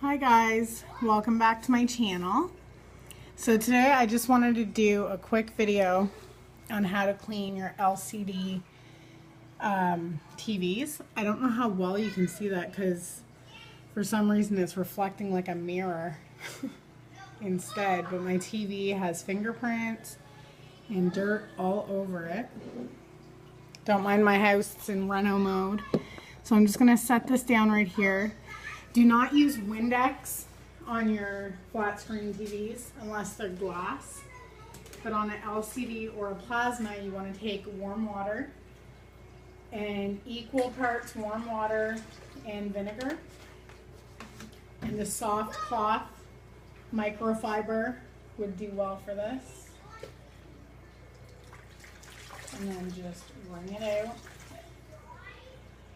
Hi guys, welcome back to my channel. So today I just wanted to do a quick video on how to clean your LCD TVs. I don't know how well you can see that because for some reason it's reflecting like a mirror instead, but my TV has fingerprints and dirt all over it. Don't mind my house, it's in reno mode. So I'm just going to set this down right here. Do not use Windex on your flat screen TVs unless they're glass. But on an LCD or a plasma, you want to take warm water and equal parts warm water and vinegar. And the soft cloth microfiber would do well for this. And then just wring it out.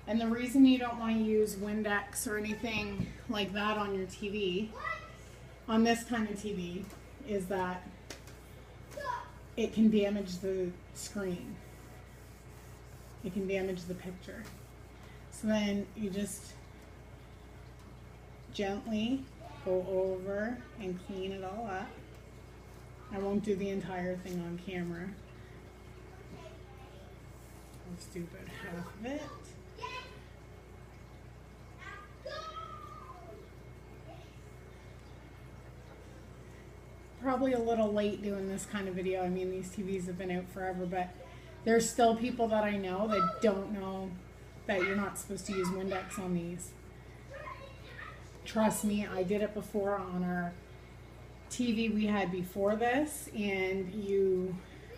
And the reason you don't want to use Windex or anything like that on your TV, on this kind of TV, is that it can damage the screen. It can damage the picture. So then you just gently go over and clean it all up. I won't do the entire thing on camera. Let's do about half of it. Probably a little late doing this kind of video. I mean, these TVs have been out forever, but there's still people that I know that don't know that you're not supposed to use Windex on these. Trust me, I did it before on our TV we had before this, and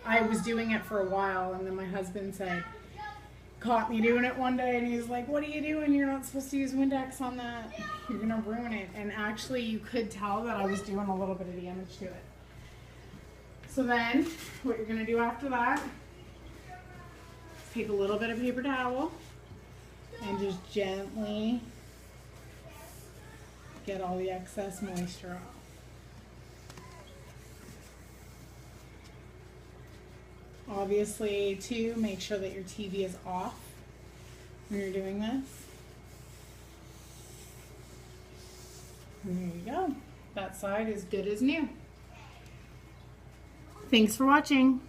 I was doing it for a while, and then my husband caught me doing it one day, and he was like, "What are you doing? You're not supposed to use Windex on that. You're gonna ruin it." And actually you could tell that I was doing a little bit of damage to it. So then what you're gonna do after that is take a little bit of paper towel and just gently get all the excess moisture off. Obviously, too, make sure that your TV is off when you're doing this. And there you go. That side is good as new. Thanks for watching.